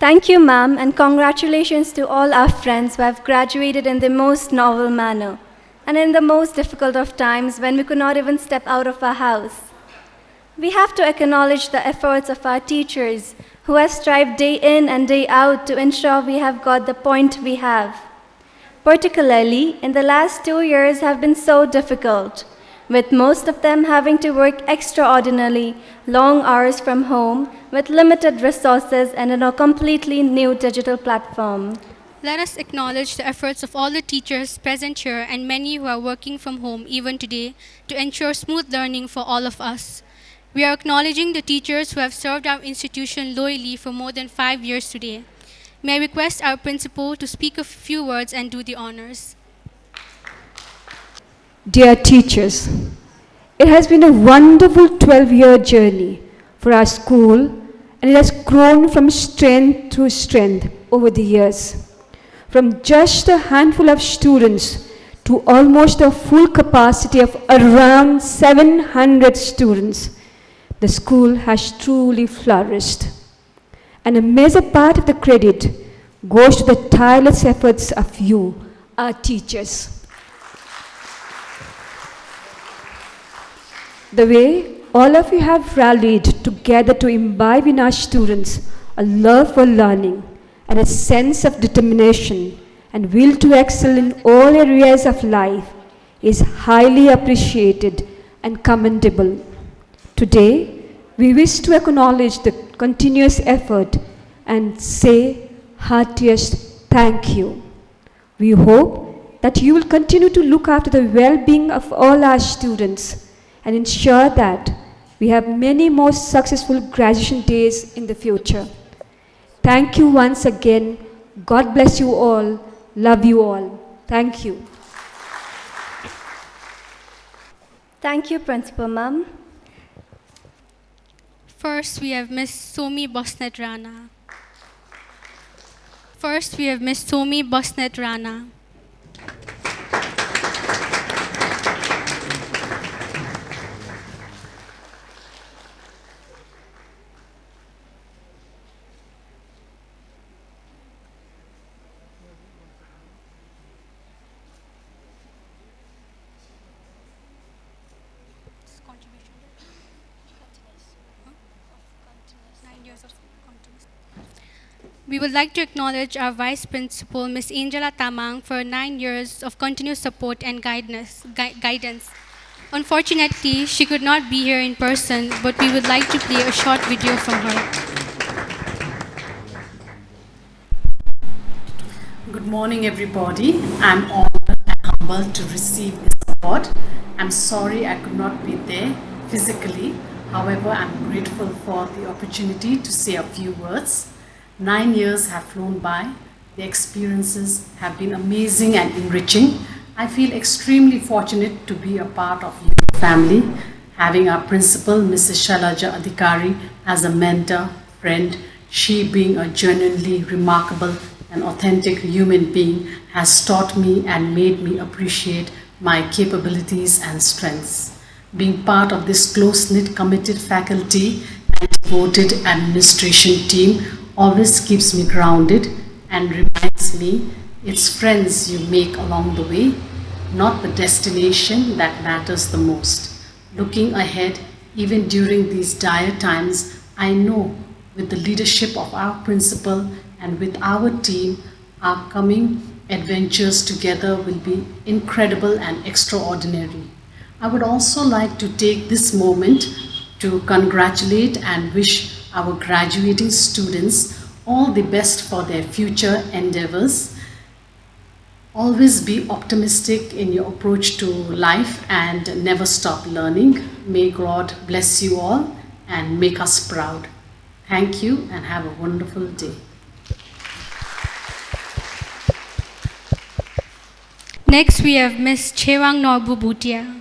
Thank you, ma'am, and congratulations to all our friends who have graduated in the most novel manner and in the most difficult of times when we could not even step out of our house. We have to acknowledge the efforts of our teachers who have strived day in and day out to ensure we have got the point we have. Particularly, in the last 2 years have been so difficult, with most of them having to work extraordinarily long hours from home with limited resources and on a completely new digital platform. Let us acknowledge the efforts of all the teachers present here and many who are working from home even today to ensure smooth learning for all of us. We are acknowledging the teachers who have served our institution loyally for more than 5 years today. May I request our principal to speak a few words and do the honors. Dear teachers, it has been a wonderful 12-year journey for our school, and it has grown from strength to strength over the years. From just a handful of students to almost a full capacity of around 700 students, the school has truly flourished. And a major part of the credit goes to the tireless efforts of you, our teachers. The way all of you have rallied together to imbibe in our students a love for learning and a sense of determination and will to excel in all areas of life is highly appreciated and commendable. Today, we wish to acknowledge the continuous effort and say heartiest thank you. We hope that you will continue to look after the well-being of all our students and ensure that we have many more successful graduation days in the future. Thank you once again. God bless you all. Love you all. Thank you. Thank you, Principal Ma'am. First, we have Ms. Somi Bosnet Rana. First, we have Ms. Somi Bosnet Rana. We would like to acknowledge our Vice Principal, Ms. Angela Tamang, for 9 years of continuous support and guidance. Unfortunately, she could not be here in person, but we would like to play a short video from her. Good morning, everybody. I'm honored and humbled to receive this award. I'm sorry I could not be there physically. However, I'm grateful for the opportunity to say a few words. 9 years have flown by. The experiences have been amazing and enriching. I feel extremely fortunate to be a part of your family, having our principal, Mrs. Shalaja Adhikari, as a mentor, friend. She, being a genuinely remarkable and authentic human being, has taught me and made me appreciate my capabilities and strengths. Being part of this close-knit, committed faculty and devoted administration team always keeps me grounded and reminds me it's friends you make along the way, not the destination that matters the most. Looking ahead, even during these dire times, I know with the leadership of our principal and with our team, our coming adventures together will be incredible and extraordinary. I would also like to take this moment to congratulate and wish our graduating students all the best for their future endeavors. Always be optimistic in your approach to life and never stop learning. May God bless you all and make us proud. Thank you and have a wonderful day. Next, we have Ms. Chewang Norbu Bhutia.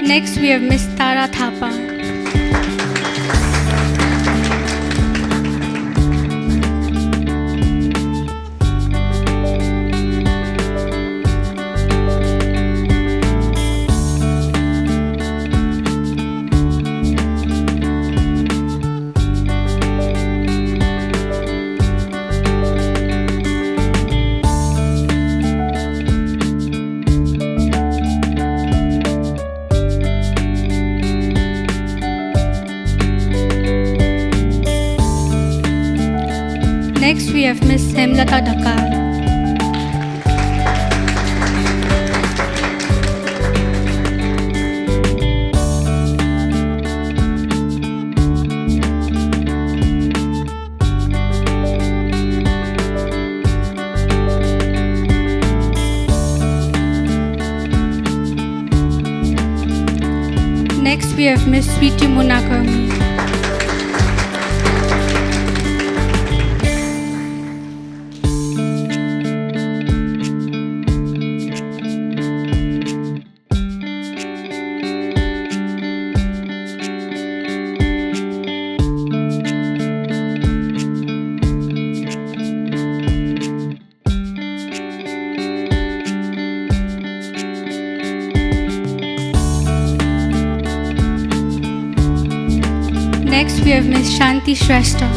Next, we have Miss Tara Thapa. Next, we have Miss Hemlata Dakar. Next, we have Miss Sweetie Munakarmi. Next, we have Miss Shanti Shrestha.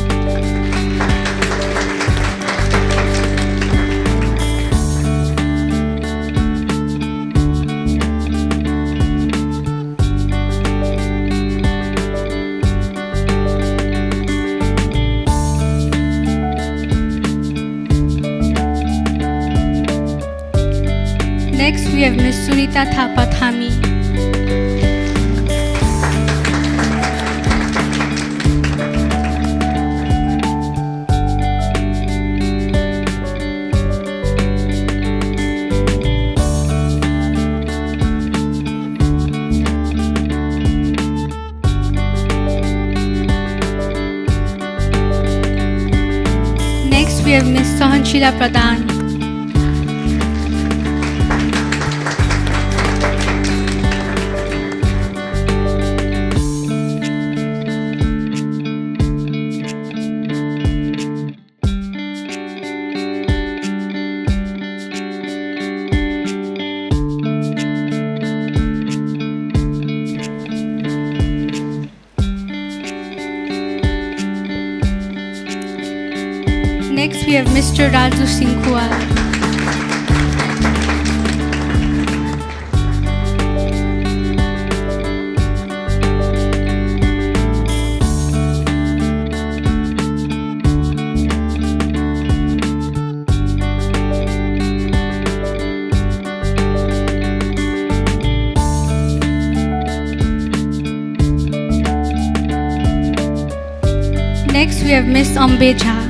Next, we have Miss Sunita Thapa Thami. Next, we have Miss Sahanshila Pradhan. Next, we have Mr. Raju Singhwal. Next, we have Miss Ambe Jha.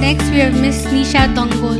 Next, we have Miss Nisha Dongol.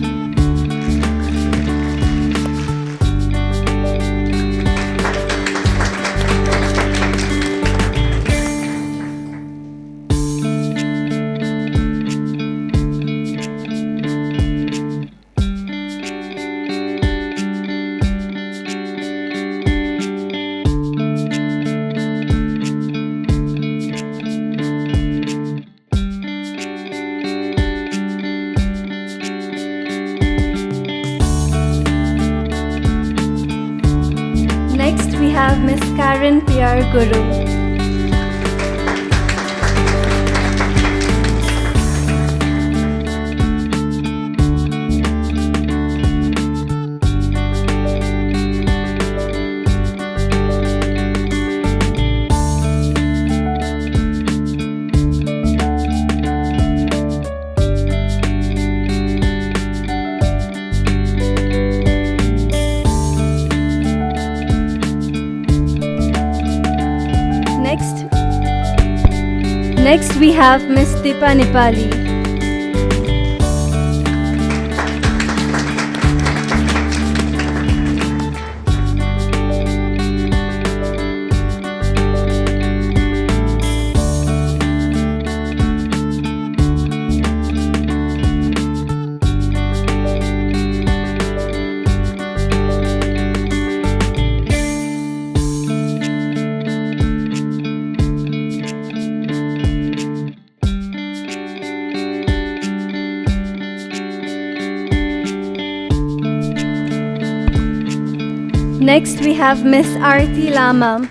Next, we have Miss Karen Pierre Guru. Next, we have Miss Deepa Nepali. Next, we have Miss Aarti Lama.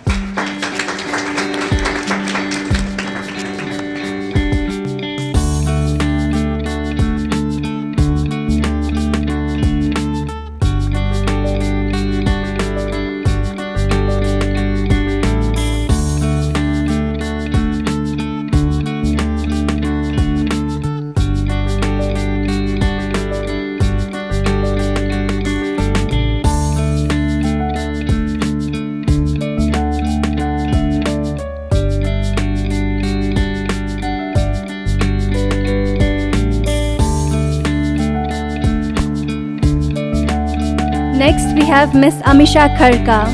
Next, we have Miss Amisha Kharka.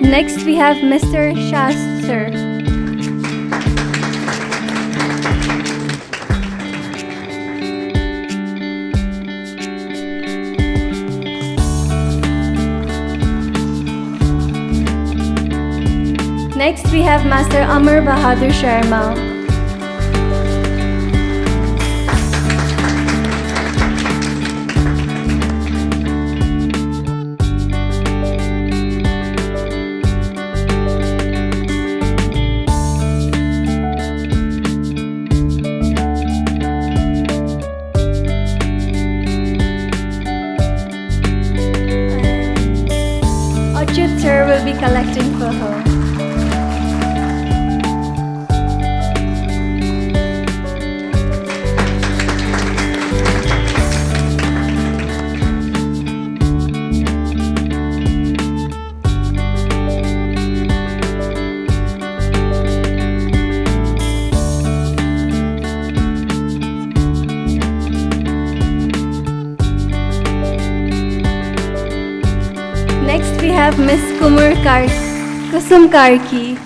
Next, we have Mr. Shaster. Next, we have Master Amar Bahadur Sharma. Achyut sir will be collecting for her. Next, we have Miss Kusum Karki.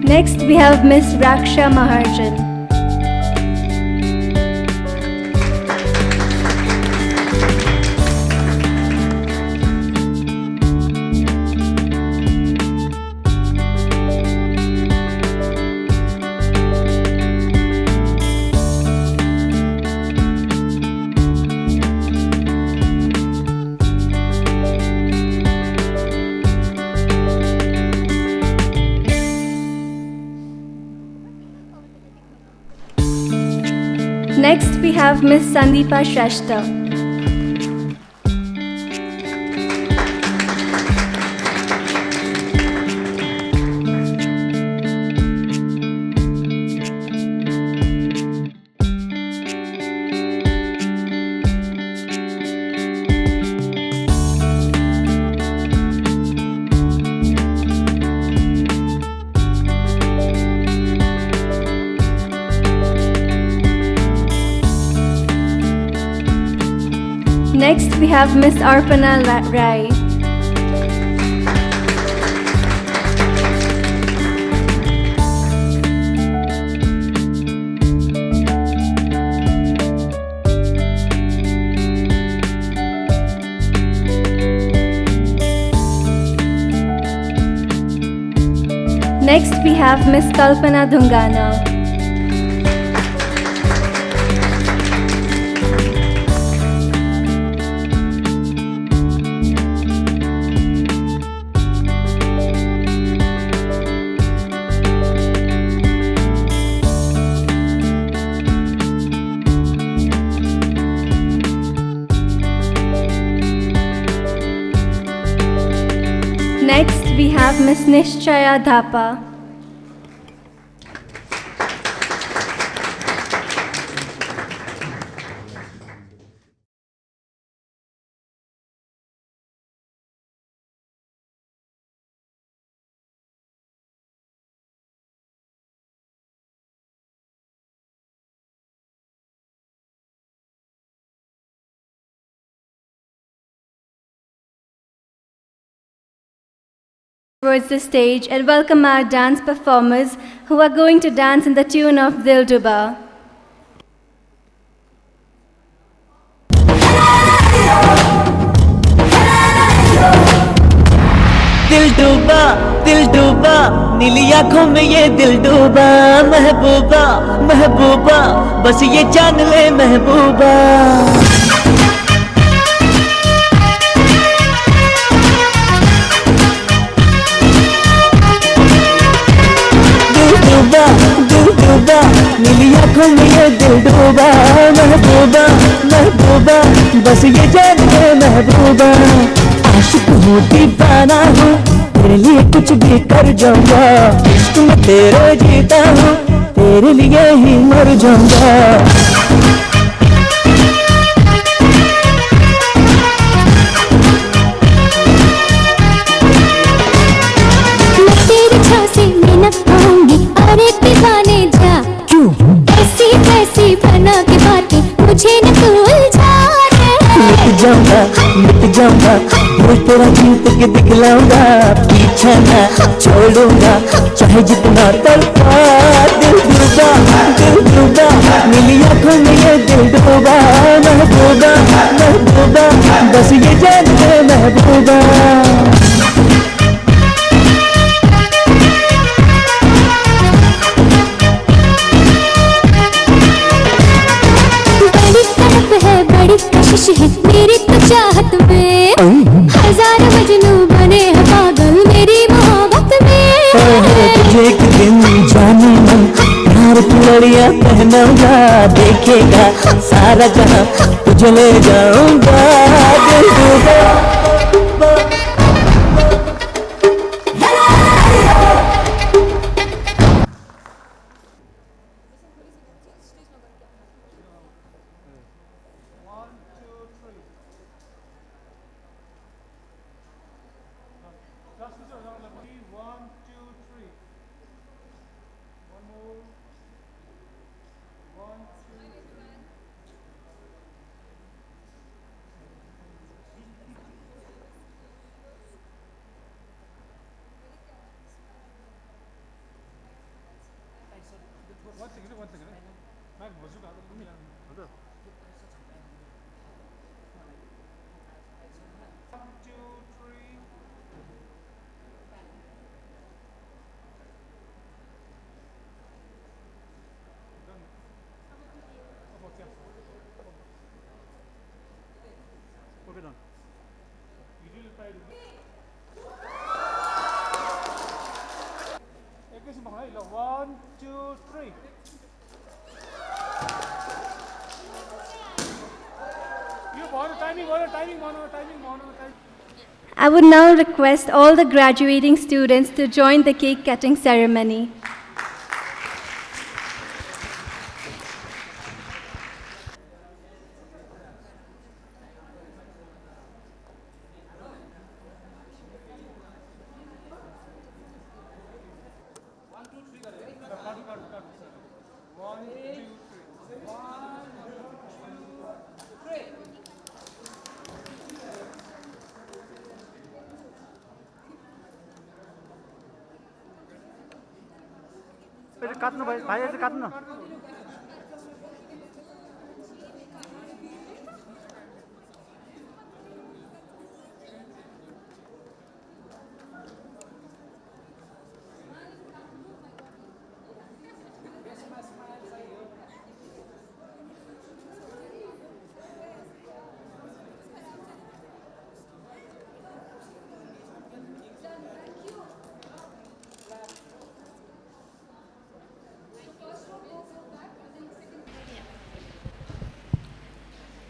Next, we have Miss Raksha Maharjan. Next, we have Miss Sandeepa Shrestha. Next, we have Miss Arpana Rai. Next, we have Miss Kalpana Dhungana. Next, we have Ms. Nishchaya Dhapa. Towards the stage and welcome our dance performers who are going to dance in the tune of Dilduba. दिल डूबा नीली आंखों में ये दिल डूबा महबूबा महबूबा बस ये जान ले महबूबा दिल डूबा नीली आंखों में ये दिल डूबा महबूबा महबूबा बस ये जान ले महबूबा आशिक हूँ दीवाना हूँ तेरे लिए कुछ भी कर जाऊंगा इश्क में तेरे जीता हूँ तेरे लिए ही मर जाऊंगा मैं तेरी झांसी में न आऊंगी और एक दीवाने जा क्यों ऐसी कैसी बना के बातें मुझे न तू उलझा मिट जाऊंगा रोज तेरा जीत के दिखलाऊंगा पीछा ना छोड़ूंगा चाहे जितना तड़पा दिल डूबा नीली आंखों में ये दिल डूबा महबूबा महबूबा बस ये जान ले महबूबा बड़ी कशिश है मेरी तो चाहत में हजार मजनू बने हैं पागल मेरी मोहब्बत में तुझे एक दिन जाने मन प्यार की लड़ियां पहनाऊंगा देखेगा सारा जहां तुझे ले जाऊंगा दिल डूबा One, two, three. I would now request all the graduating students to join the cake cutting ceremony. काट्नु भाइ भाइ यसो काट्नु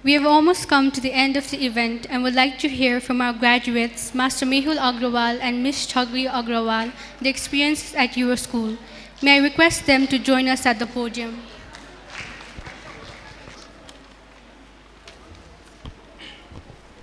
We have almost come to the end of the event and would like to hear from our graduates, Master Mehul Agrawal and Ms. Chagri Agrawal, the experiences at your school. May I request them to join us at the podium?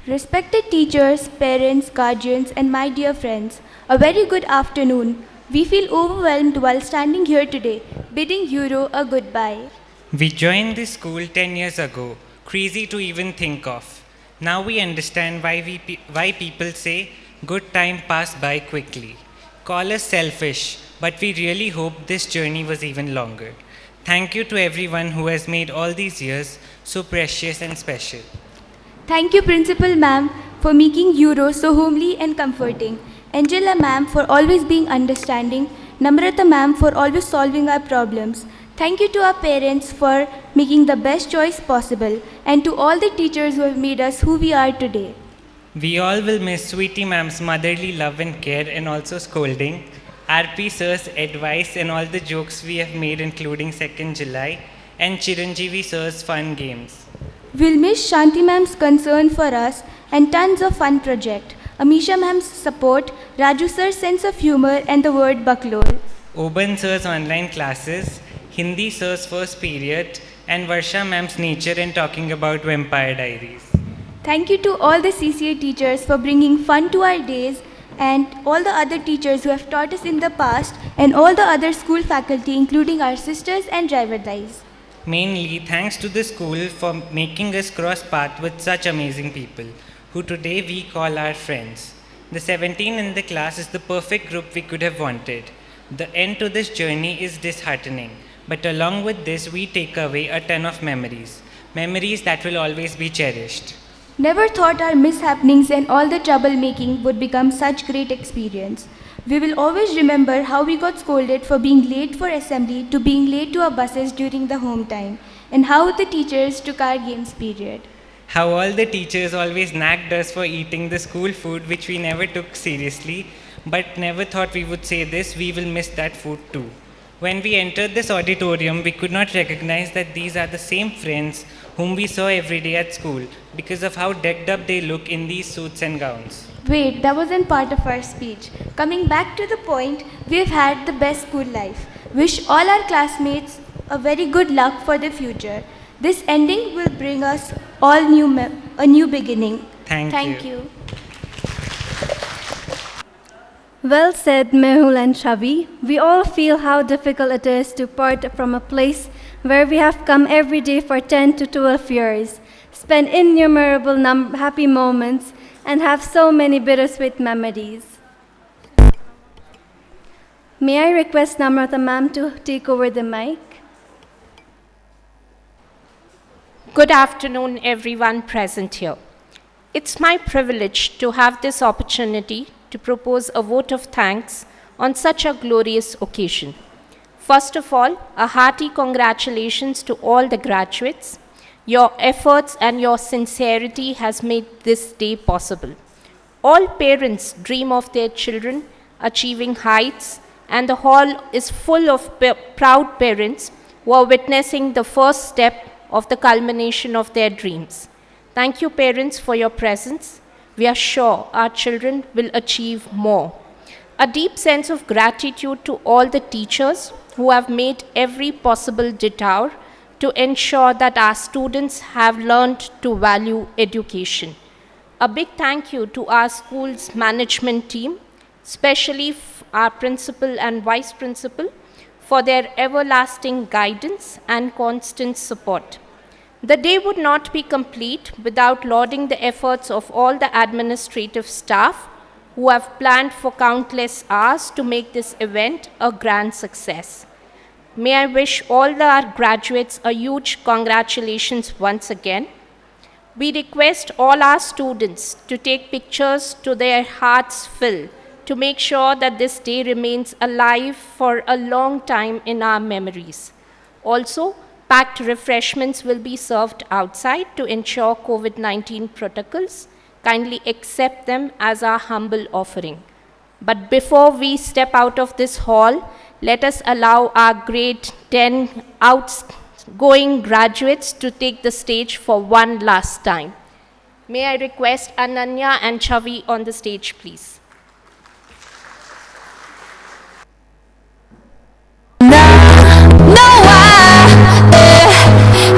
Respected teachers, parents, guardians, and my dear friends, a very good afternoon. We feel overwhelmed while standing here today, bidding Euro a goodbye. We joined this school 10 years ago, crazy to even think of. Now we understand why people say good time passed by quickly. Call us selfish, but we really hope this journey was even longer. Thank you to everyone who has made all these years so precious and special. Thank you, Principal Ma'am, for making Euro so homely and comforting. Angela Ma'am for always being understanding. Namrata Ma'am for always solving our problems. Thank you to our parents for making the best choice possible, and to all the teachers who have made us who we are today. We all will miss Sweetie Ma'am's motherly love and care and also scolding, RP Sir's advice and all the jokes we have made including 2nd July, and Chiranjeevi Sir's fun games. We'll miss Shanti Ma'am's concern for us and tons of fun project. Amisha Ma'am's support, Raju Sir's sense of humor and the word bucklore. Oban Sir's online classes, Hindi Sir's first period, and Varsha Ma'am's nature and talking about Vampire Diaries. Thank you to all the CCA teachers for bringing fun to our days, and all the other teachers who have taught us in the past, and all the other school faculty including our sisters and driver guys. Mainly thanks to the school for making us cross paths with such amazing people, who today we call our friends. The 17 in the class is the perfect group we could have wanted. The end to this journey is disheartening, but along with this we take away a ton of memories that will always be cherished. Never thought our mishappenings and all the troublemaking would become such great experience. We will always remember how we got scolded for being late for assembly to being late to our buses during the home time, and how the teachers took our games period. How all the teachers always nagged us for eating the school food which we never took seriously, but never thought we would say this, we will miss that food too. When we entered this auditorium, we could not recognize that these are the same friends whom we saw every day at school because of how decked up they look in these suits and gowns. Wait, that wasn't part of our speech. Coming back to the point, we've had the best school life. Wish all our classmates a very good luck for the future. This ending will bring us all a new beginning. Thank you. Well said, Mehul and Shavi. We all feel how difficult it is to part from a place where we have come every day for 10 to 12 years, spend innumerable happy moments, and have so many bittersweet memories. May I request Namrata Ma'am to take over the mic? Good afternoon, everyone present here. It's my privilege to have this opportunity to propose a vote of thanks on such a glorious occasion. First of all, a hearty congratulations to all the graduates. Your efforts and your sincerity has made this day possible. All parents dream of their children achieving heights, and the hall is full of proud parents who are witnessing the first step of the culmination of their dreams. Thank you, parents, for your presence. We are sure our children will achieve more. A deep sense of gratitude to all the teachers who have made every possible detour to ensure that our students have learned to value education. A big thank you to our school's management team, especially our principal and vice principal, for their everlasting guidance and constant support. The day would not be complete without lauding the efforts of all the administrative staff who have planned for countless hours to make this event a grand success. May I wish all our graduates a huge congratulations once again. We request all our students to take pictures to their hearts fill to make sure that this day remains alive for a long time in our memories. Also, packed refreshments will be served outside to ensure COVID-19 protocols. Kindly accept them as our humble offering. But before we step out of this hall, let us allow our grade 10 outgoing graduates to take the stage for one last time. May I request Ananya and Chavi on the stage, please.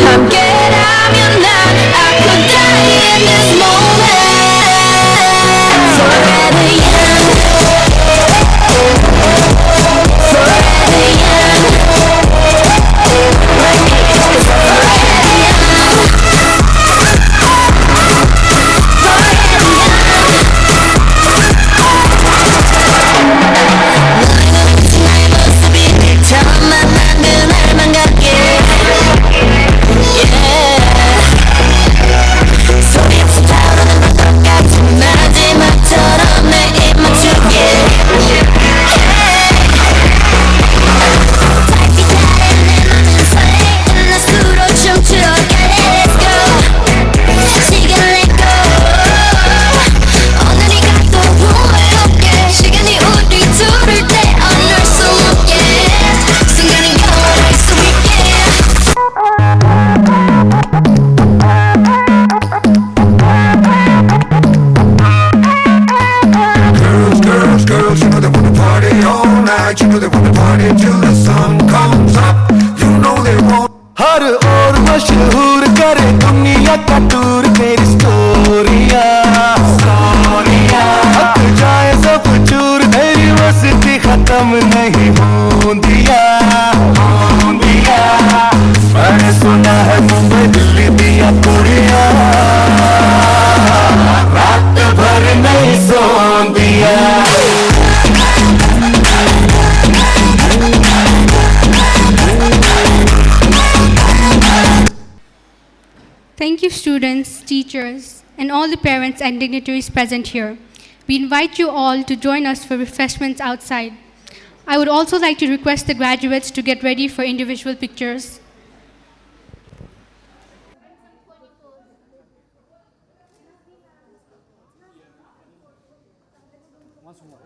I'm getting out your night. I could die in this moment. Forever young. Forever young. हर ओर मशहूर करे दुनिया का tour तेरी स्टोरियां हक जाए सब चूर तेरी मस्ती खत्म नहीं होंदिया मैंने सुना है मुंबई दिल्ली दिया कुड़िया रात भर नहीं Sondiya Thank you, students, teachers, and all the parents and dignitaries present here. We invite you all to join us for refreshments outside. I would also like to request the graduates to get ready for individual pictures. Once more.